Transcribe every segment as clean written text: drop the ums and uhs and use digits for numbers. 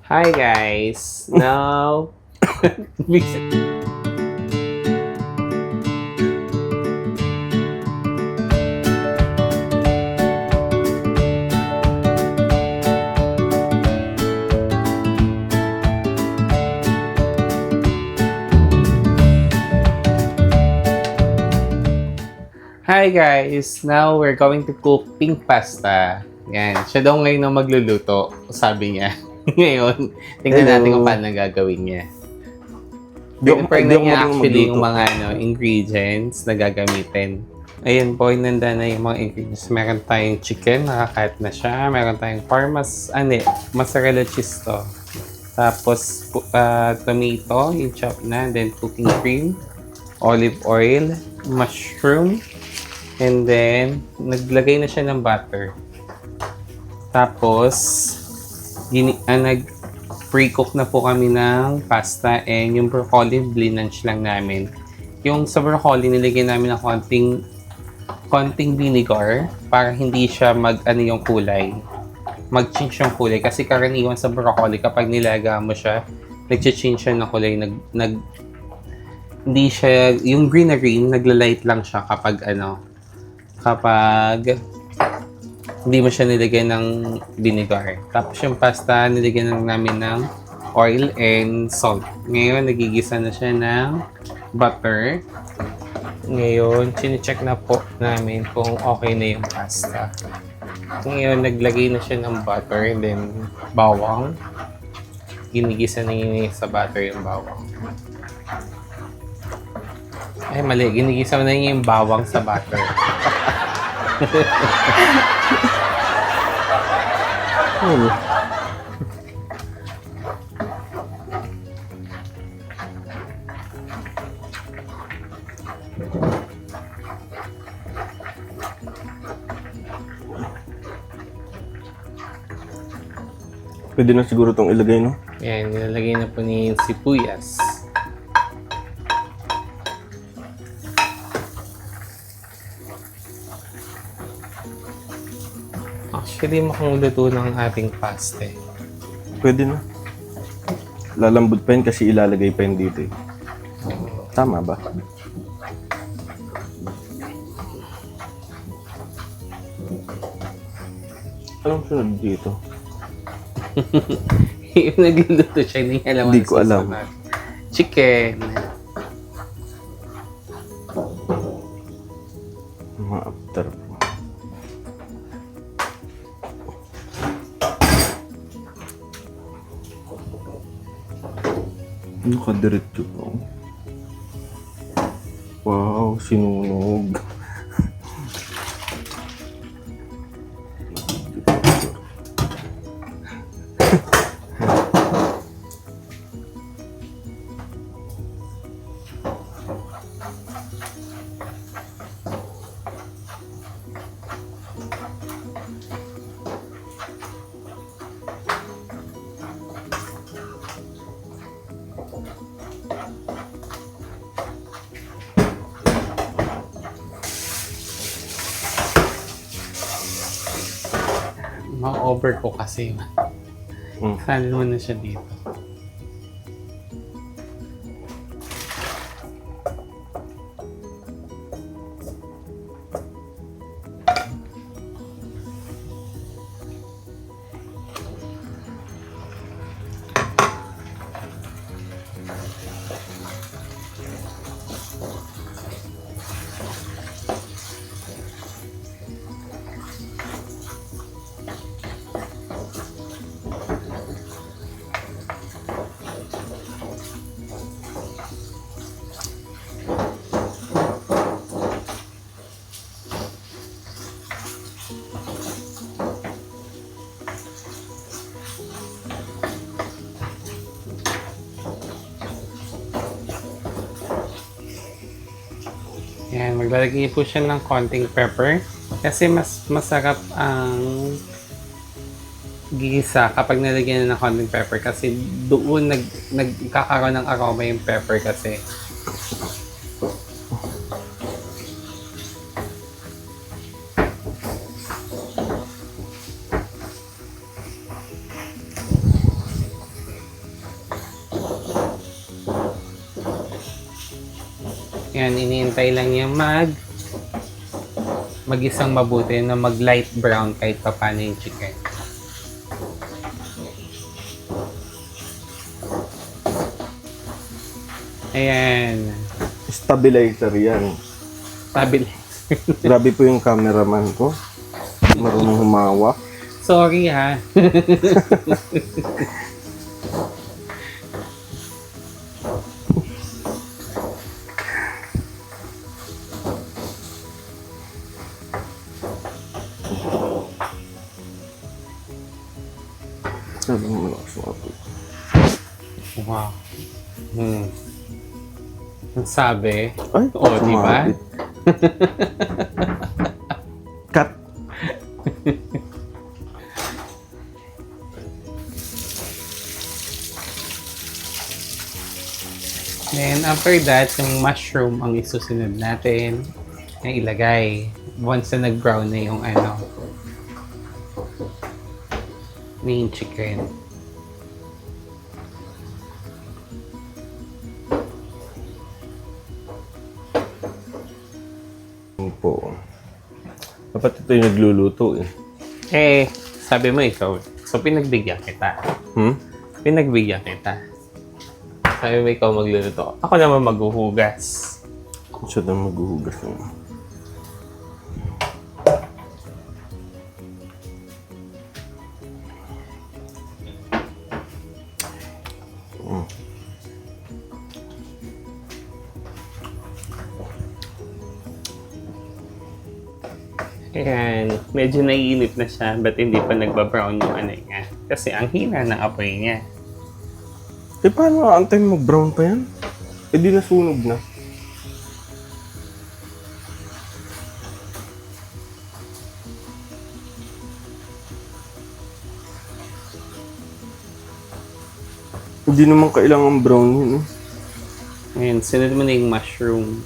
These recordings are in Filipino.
Hi guys! Now, Hi guys! Now we're going to cook pink pasta. Yan, siya daw ngayon ang magluluto, sabi niya. Ngayon, tingnan natin kung paano gagawin niya. Prepare na niya actually yung mga ingredients na gagamitin. Ayun po, inanda na yung mga ingredients. Meron tayong chicken, nakakat na siya. Meron tayong mozzarella cheese to. Tapos, tomato, yung chop na. Then, cooking cream, olive oil, mushroom, and then, naglagay na siya ng butter. Tapos, nag-pre-cook na po kami ng pasta and yung broccoli, blinanch lang namin. Yung sa broccoli, nilagyan namin ng konting vinegar para hindi siya yung kulay. Mag-change yung kulay. Kasi karaniwan sa broccoli, kapag nilaga mo siya, nag-change siya ng kulay. Hindi siya, yung green na green, nagla-light lang siya kapag hindi mo siya nilagyan ng vinegar. Tapos yung pasta, nilagyan lang namin ng oil and salt. Ngayon, nagigisa na siya ng butter. Ngayon, chinecheck na po namin kung okay na yung pasta. Ngayon, naglagay na siya ng butter and then bawang. Ginigisa na yun sa butter yung bawang. Ay, mali. Ginigisa na niya yung bawang sa butter. Pwede na siguro itong ilagay, no? Yan, nilalagay na po ni sibuyas. Actually, mukhang luto ng ating pasta eh. Pwede na. Lalambot pa yun kasi ilalagay pa yun dito eh. Tama ba? Anong sunod dito? Yung nagluluto siya, hindi niya alam. Hindi ko alam. Chicken. Mga after. Nakadiretso pa. Wow, sinunog. Ma-over ko kasi. Sali mo na siya dito. Yan, maglalagay po siya ng konting pepper. Kasi mas masarap ang gisa kapag nalagyan na ng konting pepper. Kasi doon nagkakaroon ng aroma yung pepper kasi. Yan, iniintay lang niya mag-isang mabuti na mag light brown kahit pa paano yung chicken. Ayan. Stabilizer yan. Sabi Grabe po yung cameraman ko. Marunong humawak. sorry ha. Sabi mo malakas yung apoy. Wow. Ang sabi. Ay, Oo, di ba? sumabit. Cut. Then after that, yung mushroom ang isusunod natin na ilagay. Once na nag-brown na yung main chicken. Yun po. Dapat ito yung nagluluto eh. Eh, sabi mo ikaw. So, pinagbigyan kita. Pinagbigyan kita. Sabi mo ikaw magluluto. Ako naman maghuhugas. Siya na maghuhugas mo. Ayan, medyo naiinip na siya, but hindi pa nagbabrown yung niya. Kasi ang hina ng apoy niya. Eh, paano aantay mag-brown pa yan? Eh, di nasunog na. Hindi naman kailangan brown yun eh. Ayan, sunod mo na yung mushroom.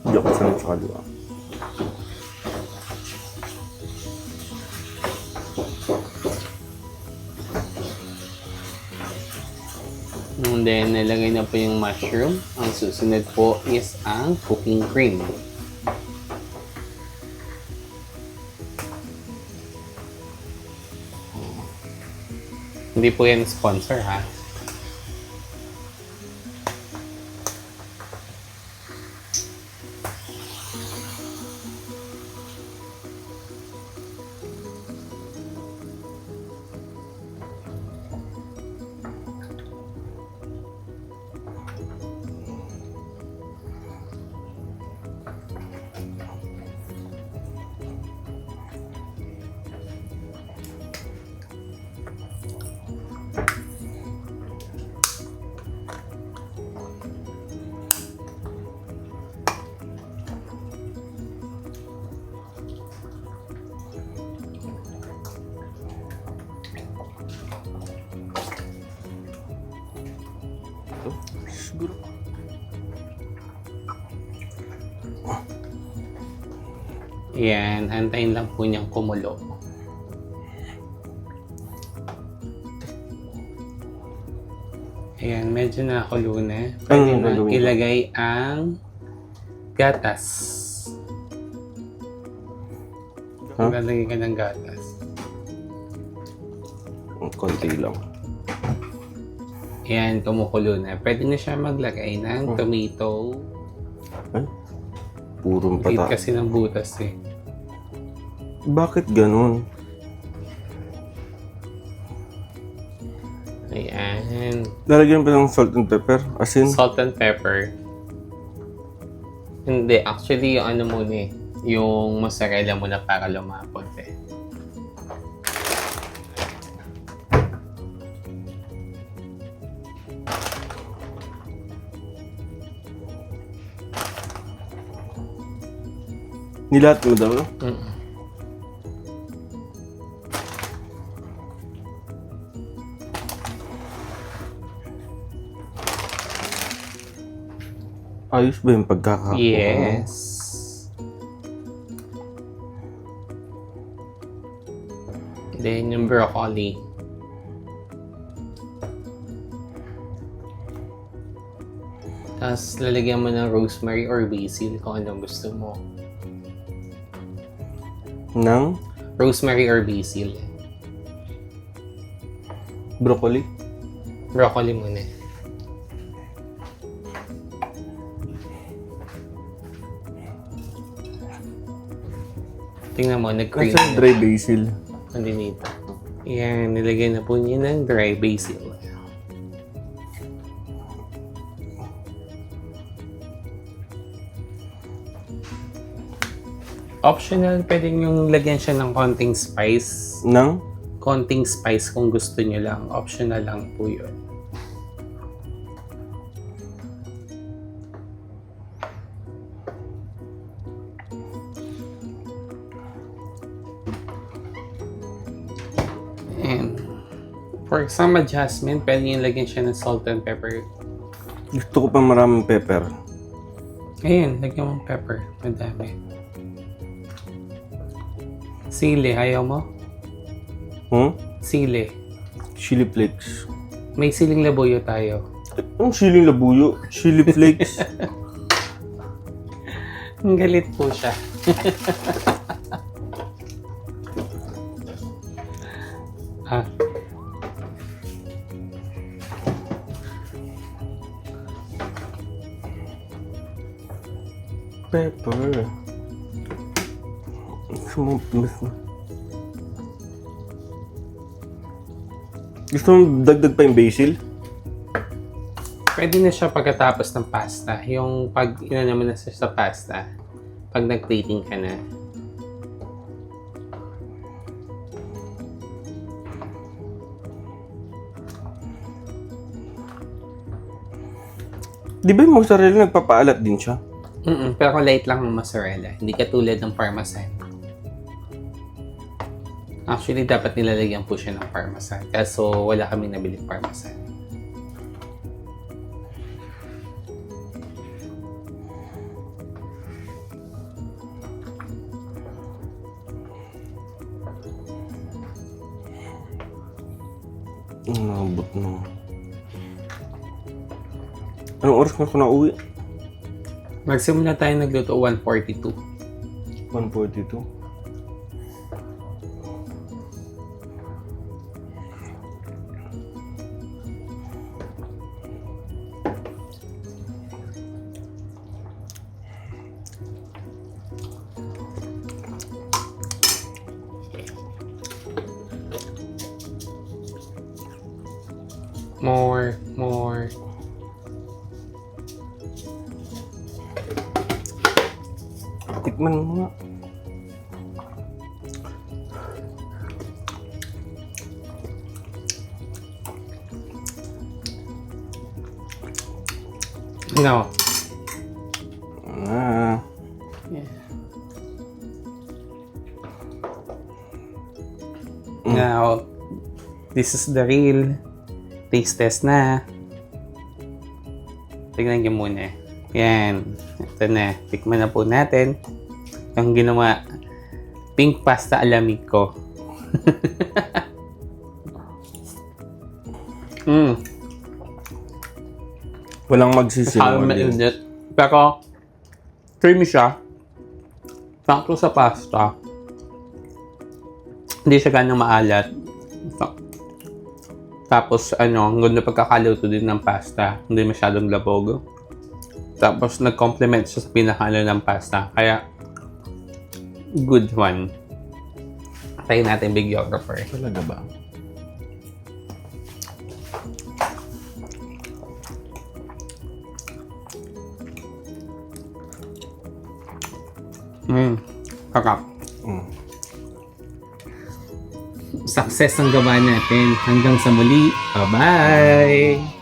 Hindi ako sanay sa kaliwa. And then, nalagay na po yung mushroom. Ang susunod po is ang cooking cream. Hindi po yan sponsor, ha? Siguro. Yan, antayin lang po niyang kumulo. Ayan, medyo nakakulo na. Pwede Ano na gagawin ko? ilagay ang gatas. Ha? Lalagay ka ng gatas. Konti lang. Ayan, kumukulo na. Pwede na siya maglagay ng tomato. Ay, purong Higit pata. kasi ng butas eh. Bakit ganun? Ayan. Lalagyan pa ng salt and pepper? Asin? Salt and pepper. Hindi, actually yung muna eh. Yung mozzarella muna para lumapot eh. Nilahat mo daw? Mm. Ayos ba yung pagkakakuha? Yes. Then yung broccoli. Tapos lalagyan mo ng rosemary or basil kung anong gusto mo. Ng Rosemary or basil. broccoli? Broccoli muna. Tingnan mo, nag-cream Kasi dry basil. dito. Yan, nilagyan na po niya ng dry basil. Optional, pwedeng yung lagyan siya ng konting spice. Ng? Konting spice kung gusto niyo lang. Optional lang po yun. And for some adjustment, pwede yung lagyan siya ng salt and pepper. Gusto ko pa maraming pepper. Ayan, lagyan mo ng pepper. Madami. Sili, ayaw mo? Sili. Chili flakes. May siling labuyo tayo. Ang siling labuyo? Chili flakes? Ang galit po siya. ah. Pepper. Gusto mo dagdag pa yung basil? Pwede na siya pagkatapos ng pasta. Yung pag naman na siya sa pasta. Pag nag-plating ka na. Di ba yung mozzarella nagpapaalat din siya? Pero light lang ang mozzarella. Hindi katulad ng parmesan. Actually, dapat nilalagyan po siya ng parmesan. Kaso wala kaming nabili parmesan. Nabot na. Anong oras na ako nauwi? Magsimula tayo nagluto 1:42. 1:42. More. Tikman mo nga. No. Ah. Yeah. Now, this is the real taste test na. Tignan niyo muna. Yan. Ito na. Tikman na po natin. Yung ginawa. Pink pasta alamico. Walang magsisinungaling. Pero, creamy siya. Sakto sa pasta. Hindi siya ganang maalat. Tapos, ang ganda pagkakaluto din ng pasta. Hindi masyadong labog. Tapos, nag-complement siya sa pinakalo ng pasta. Kaya, good one. Tayo natin videographer. Talaga ba? Kakap. Success ang gawa natin. Hanggang sa muli. Bye-bye!